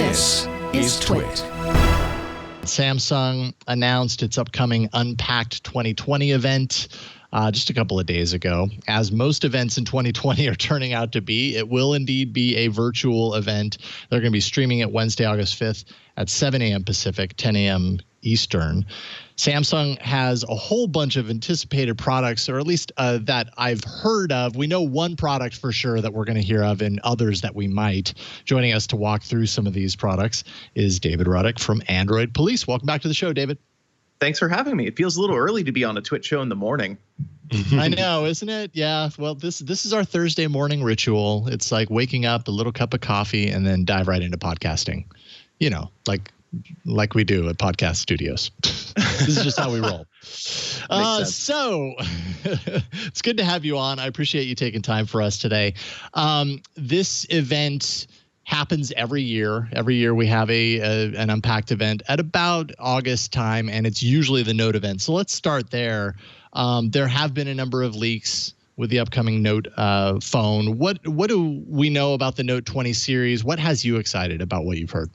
This is TWiT. Samsung announced its upcoming Unpacked 2020 event just a couple of days ago. As most events in 2020 are turning out to be, it will indeed be a virtual event. They're going to be streaming it Wednesday, August 5th at 7 a.m. Pacific, 10 a.m. Eastern. Samsung has a whole bunch of anticipated products, or at least that I've heard of. We know one product for sure that we're going to hear of, and others that we might. Joining us to walk through some of these products is David Ruddock from Android Police. Welcome back to the show, David. Thanks for having me. It feels a little early to be on a TWiT show in the morning. I know, isn't it? Yeah. Well, this is our Thursday morning ritual. It's like waking up, a little cup of coffee, and then dive right into podcasting. You know, like we do at podcast studios. This is just how we roll. So it's good to have you on. I appreciate you taking time for us today. This event happens every year. Every year we have an Unpacked event at about August time, and it's usually the Note event. So let's start there. There have been a number of leaks with the upcoming Note phone. What do we know about the Note 20 series? What has you excited about what you've heard?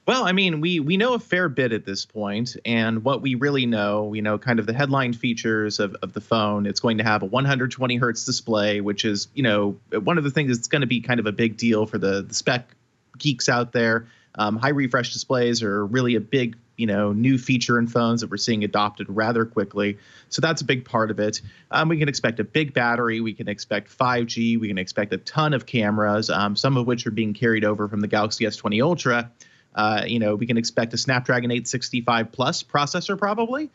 Well, I mean, we know a fair bit at this point, and what we really know, we know kind of the headline features of the phone. It's going to have a 120 hertz display, which is, one of the things that's going to be kind of a big deal for the spec geeks out there. High refresh displays are really a big, new feature in phones that we're seeing adopted rather quickly. So that's a big part of it. We can expect a big battery. We can expect 5G. We can expect a ton of cameras, some of which are being carried over from the Galaxy S20 Ultra. We can expect a Snapdragon 865 Plus processor probably,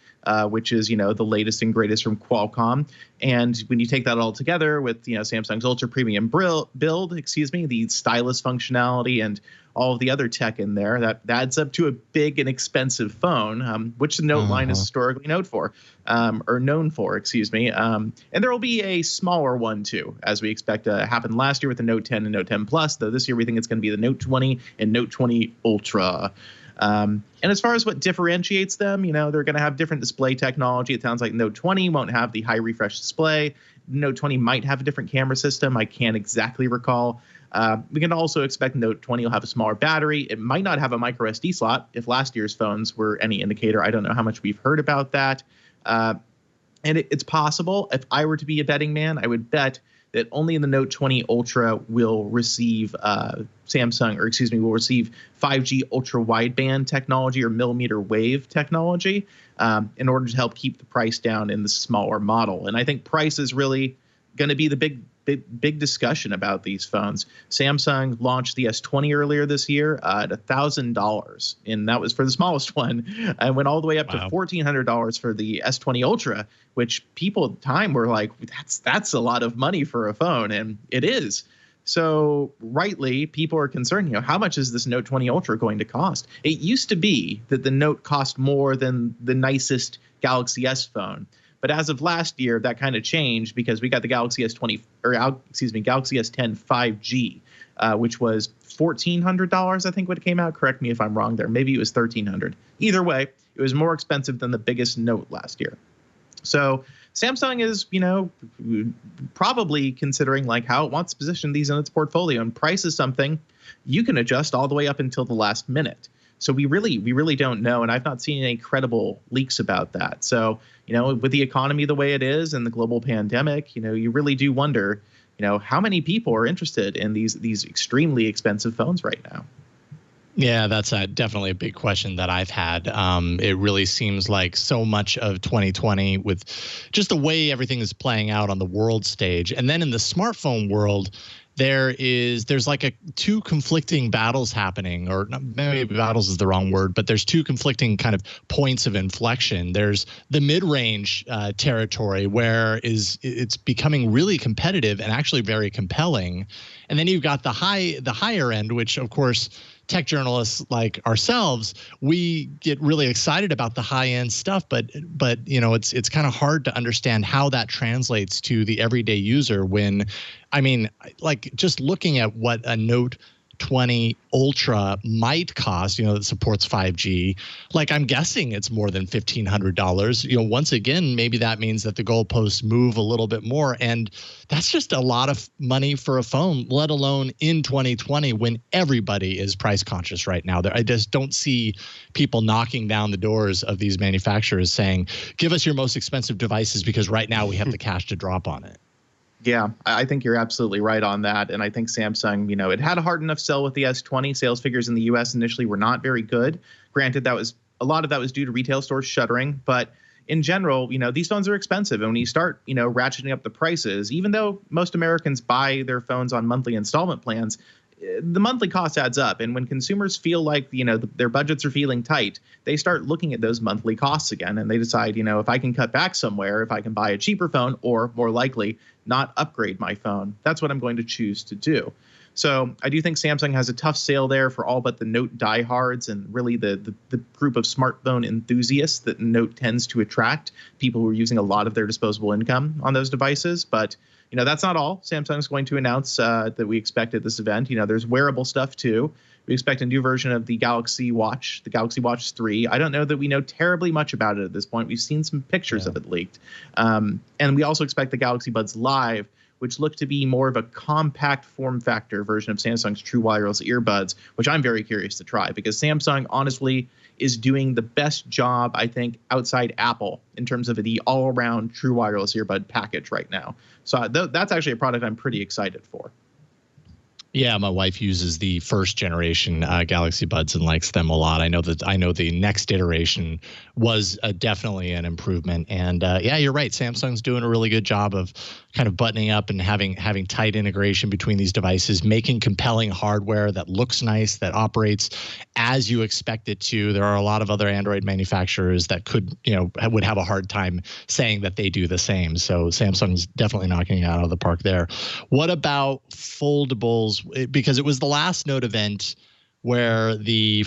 which is, the latest and greatest from Qualcomm. And when you take that all together with, Samsung's Ultra Premium build, the stylus functionality and all of the other tech in there, that adds up to a big and expensive phone, which the Note line is historically known for. And there will be a smaller one, too, as we expect to happen last year with the Note 10 and Note 10 Plus, though this year we think it's going to be the Note 20 and Note 20 Ultra. And as far as what differentiates them, they're going to have different display technology. It sounds like Note 20 won't have the high refresh display. Note 20 might have a different camera system. I can't exactly recall. We can also expect Note 20 will have a smaller battery. It might not have a micro SD slot. If last year's phones were any indicator, I don't know how much we've heard about that. And it's possible. If I were to be a betting man, I would bet that only in the Note 20 Ultra will receive will receive 5G ultra wideband technology or millimeter wave technology in order to help keep the price down in the smaller model. And I think price is really going to be the big discussion about these phones. Samsung launched the S20 earlier this year at $1,000, and that was for the smallest one, and went all the way up to $1,400 for the S20 Ultra, which people at the time were like, that's a lot of money for a phone, and it is. So rightly, people are concerned, how much is this Note 20 Ultra going to cost? It used to be that the Note cost more than the nicest Galaxy S phone. But as of last year, that kind of changed because we got the Galaxy Galaxy S10 5G, which was $1,400, I think, when it came out. Correct me if I'm wrong there. Maybe it was $1,300. Either way, it was more expensive than the biggest Note last year. So Samsung is, probably considering how it wants to position these in its portfolio. And price is something you can adjust all the way up until the last minute. So we really don't know, and I've not seen any credible leaks about that. So, with the economy the way it is and the global pandemic, you really do wonder, how many people are interested in these extremely expensive phones right now. Yeah, that's definitely a big question that I've had. It really seems like so much of 2020 with just the way everything is playing out on the world stage. And then in the smartphone world, there's like two conflicting battles happening, or maybe battles is the wrong word, but there's two conflicting kind of points of inflection. There's the mid-range territory where it's becoming really competitive and actually very compelling. And then you've got the higher end, which of course tech journalists like ourselves, we get really excited about the high end stuff, but it's kind of hard to understand how that translates to the everyday user when, just looking at what a Note 20 Ultra might cost, that supports 5G. Like, I'm guessing it's more than $1,500. Once again, maybe that means that the goalposts move a little bit more. And that's just a lot of money for a phone, let alone in 2020 when everybody is price conscious right now. I just don't see people knocking down the doors of these manufacturers saying, give us your most expensive devices because right now we have the cash to drop on it. Yeah, I think you're absolutely right on that. And I think Samsung, it had a hard enough sell with the S20. Sales figures in the US initially were not very good. Granted, a lot of that was due to retail stores shuttering. But in general, these phones are expensive. And when you start, ratcheting up the prices, even though most Americans buy their phones on monthly installment plans, the monthly cost adds up. And when consumers feel like, their budgets are feeling tight, they start looking at those monthly costs again. And they decide, if I can cut back somewhere, if I can buy a cheaper phone, or more likely not upgrade my phone, that's what I'm going to choose to do. So I do think Samsung has a tough sale there for all but the Note diehards and really the group of smartphone enthusiasts that Note tends to attract, people who are using a lot of their disposable income on those devices. But that's not all Samsung is going to announce that we expect at this event. There's wearable stuff too. We expect a new version of the Galaxy Watch, the Galaxy Watch 3. I don't know that we know terribly much about it at this point. We've seen some pictures of it leaked. And we also expect the Galaxy Buds Live, which look to be more of a compact form factor version of Samsung's true wireless earbuds, which I'm very curious to try because Samsung honestly is doing the best job, I think, outside Apple in terms of the all-around true wireless earbud package right now. So that's actually a product I'm pretty excited for. Yeah, my wife uses the first generation Galaxy Buds and likes them a lot. I know the next iteration was definitely an improvement. And yeah, you're right. Samsung's doing a really good job of kind of buttoning up and having tight integration between these devices, making compelling hardware that looks nice, that operates as you expect it to. There are a lot of other Android manufacturers that would have a hard time saying that they do the same. So Samsung's definitely knocking it out of the park there. What about foldables? Because it was the last Note event where the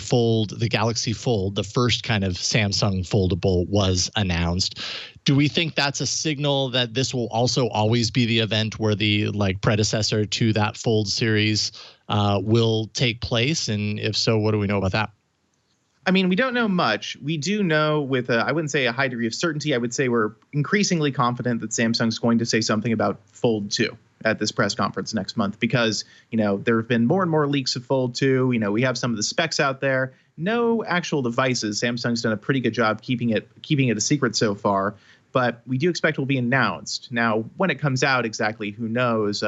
Galaxy Fold, the first kind of Samsung foldable, was announced. Do we think that's a signal that this will also always be the event where the predecessor to that Fold series will take place? And if so, what do we know about that? I mean, we don't know much. We do know with I wouldn't say a high degree of certainty. I would say we're increasingly confident that Samsung's going to say something about Fold 2 at this press conference next month because, there have been more and more leaks of Fold 2. We have some of the specs out there. No actual devices. Samsung's done a pretty good job keeping it a secret so far. But we do expect it will be announced. Now, when it comes out exactly, who knows?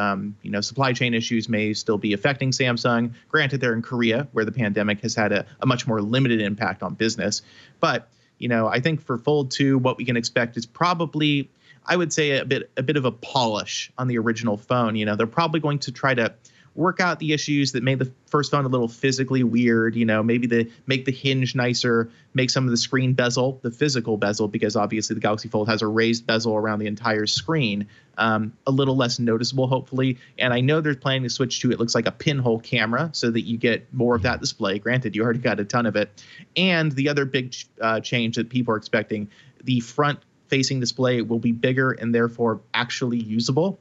Supply chain issues may still be affecting Samsung. Granted, they're in Korea, where the pandemic has had a much more limited impact on business. But, I think for Fold 2, what we can expect is probably, I would say, a bit of a polish on the original phone. They're probably going to try to work out the issues that made the first phone a little physically weird. Maybe make the hinge nicer, make some of the screen bezel, the physical bezel, because obviously the Galaxy Fold has a raised bezel around the entire screen, a little less noticeable, hopefully. And I know they're planning to switch to, it looks like a pinhole camera so that you get more of that display. Granted, you already got a ton of it. And the other big change that people are expecting, the front-facing display will be bigger and therefore actually usable.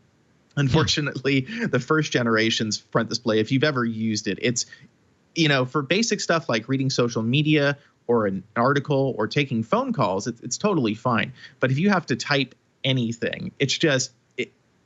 Unfortunately, the first generation's front display, if you've ever used it, it's, for basic stuff like reading social media or an article or taking phone calls, it's totally fine. But if you have to type anything, it's just,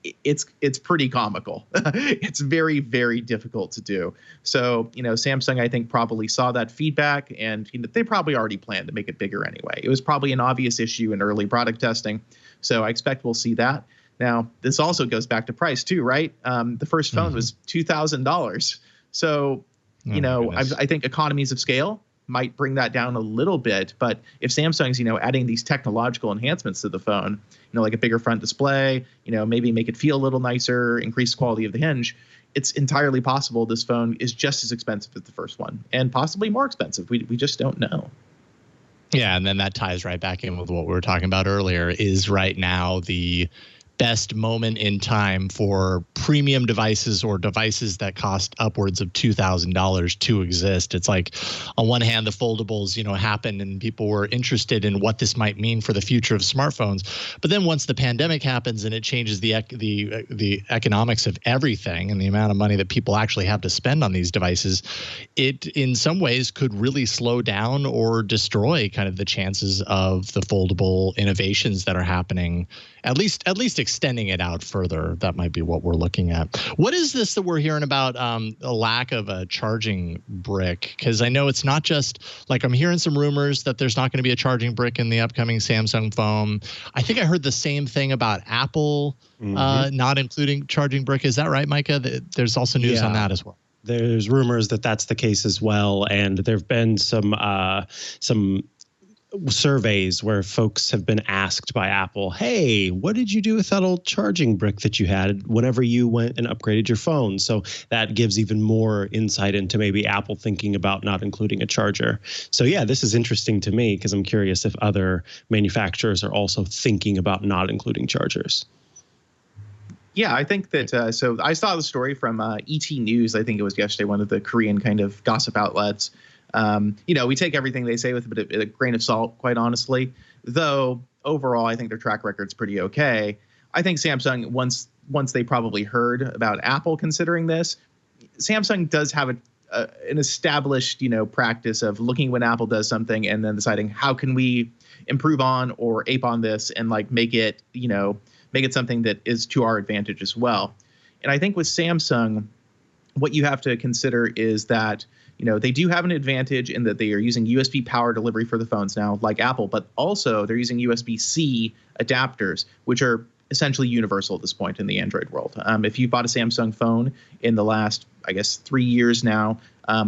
it's pretty comical. It's very, very difficult to do. So, Samsung, I think, probably saw that feedback and they probably already planned to make it bigger anyway. It was probably an obvious issue in early product testing. So I expect we'll see that. Now, this also goes back to price too, right? The first phone was $2,000. So, I think economies of scale might bring that down a little bit. But if Samsung's, adding these technological enhancements to the phone, like a bigger front display, maybe make it feel a little nicer, increase the quality of the hinge, it's entirely possible this phone is just as expensive as the first one and possibly more expensive. We just don't know. Yeah, and then that ties right back in with what we were talking about earlier, is right now the best moment in time for premium devices or devices that cost upwards of $2,000 to exist. It's like, on one hand, the foldables, happened and people were interested in what this might mean for the future of smartphones. But then once the pandemic happens and it changes the economics of everything and the amount of money that people actually have to spend on these devices, it in some ways could really slow down or destroy kind of the chances of the foldable innovations that are happening, at least extending it out further. That might be what we're looking at. What is this that we're hearing about, a lack of a charging brick? Because I know it's not just like, I'm hearing some rumors that there's not going to be a charging brick in the upcoming Samsung phone. I think I heard the same thing about Apple not including charging brick. Is that right, Mikah? There's also news on that as well. There's rumors that that's the case as well, and there've been some surveys where folks have been asked by Apple, hey, what did you do with that old charging brick that you had whenever you went and upgraded your phone? So that gives even more insight into maybe Apple thinking about not including a charger. So yeah, this is interesting to me because I'm curious if other manufacturers are also thinking about not including chargers. Yeah, I think that, so I saw the story from ET News, I think it was yesterday, one of the Korean kind of gossip outlets. We take everything they say with a grain of salt, quite honestly, though overall, I think their track record's pretty okay. I think Samsung, once they probably heard about Apple considering this, Samsung does have an established, practice of looking when Apple does something and then deciding how can we improve on or ape on this and make it, make it something that is to our advantage as well. And I think with Samsung, what you have to consider is that, they do have an advantage in that they are using USB power delivery for the phones now, like Apple, but also they're using USB-C adapters, which are essentially universal at this point in the Android world. If you bought a Samsung phone in the last, 3 years now,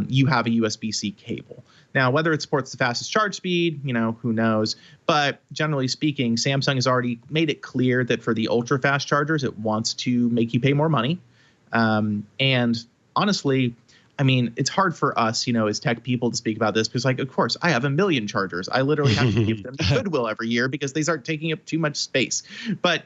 you have a USB-C cable. Now, whether it supports the fastest charge speed, who knows? But generally speaking, Samsung has already made it clear that for the ultra-fast chargers, it wants to make you pay more money. And honestly, it's hard for us, as tech people to speak about this because, of course, I have a million chargers. I literally have to give them to Goodwill every year because they start taking up too much space. But,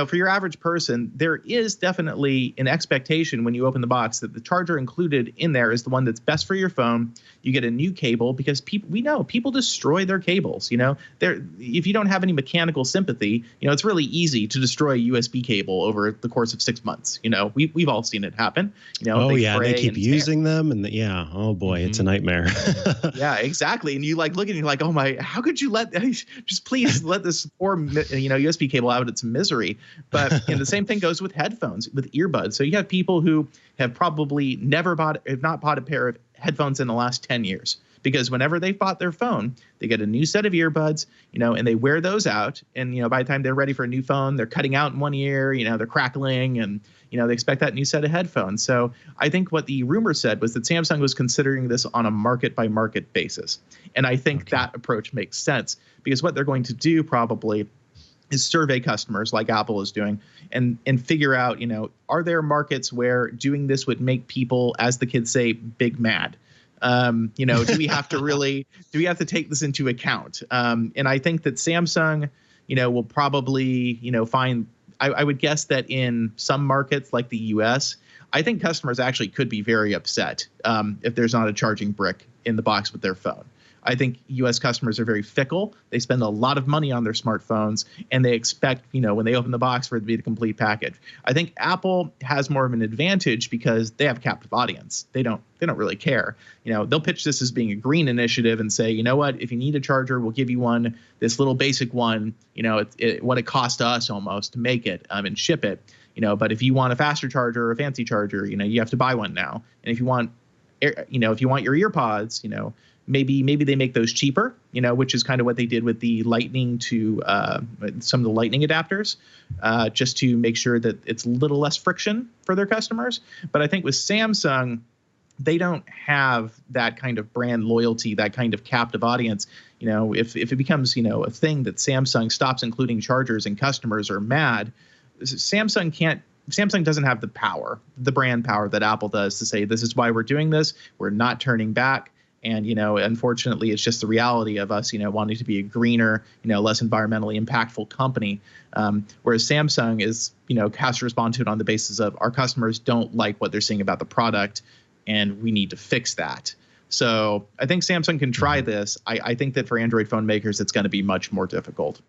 for your average person, there is definitely an expectation when you open the box that the charger included in there is the one that's best for your phone. You get a new cable because we know people destroy their cables. If you don't have any mechanical sympathy, it's really easy to destroy a USB cable over the course of 6 months. We've all seen it happen. They keep using them. And oh boy, it's a nightmare. Yeah, exactly. And you look at it and you're like, oh my, how could you just please let this poor, USB cable out of its misery. But the same thing goes with headphones, with earbuds. So you have people who have probably have not bought a pair of headphones in the last 10 years. Because whenever they bought their phone, they get a new set of earbuds, and they wear those out. And, by the time they're ready for a new phone, they're cutting out in one ear, they're crackling and, they expect that new set of headphones. So I think what the rumor said was that Samsung was considering this on a market by market basis. And I think that approach makes sense because what they're going to do probably is survey customers like Apple is doing and figure out, are there markets where doing this would make people, as the kids say, big mad? Do we have to take this into account? And I think that Samsung, will probably, find, I would guess that in some markets like the US, I think customers actually could be very upset if there's not a charging brick in the box with their phone. I think U.S. customers are very fickle. They spend a lot of money on their smartphones, and they expect, when they open the box for it to be the complete package. I think Apple has more of an advantage because they have a captive audience. They don't really care. They'll pitch this as being a green initiative and say, what, if you need a charger, we'll give you one, this little basic one, what it cost us almost to make it and ship it. But if you want a faster charger or a fancy charger, you have to buy one now. And if you want, your earpods, maybe they make those cheaper, which is kind of what they did with the Lightning to some of the Lightning adapters, just to make sure that it's a little less friction for their customers. But I think with Samsung, they don't have that kind of brand loyalty, that kind of captive audience. If it becomes, a thing that Samsung stops including chargers and customers are mad, Samsung doesn't have the power, the brand power that Apple does to say, this is why we're doing this. We're not turning back. And, unfortunately, it's just the reality of us, wanting to be a greener, less environmentally impactful company. Whereas Samsung is, has to respond to it on the basis of our customers don't like what they're seeing about the product, and we need to fix that. So I think Samsung can try this. I think that for Android phone makers, it's going to be much more difficult.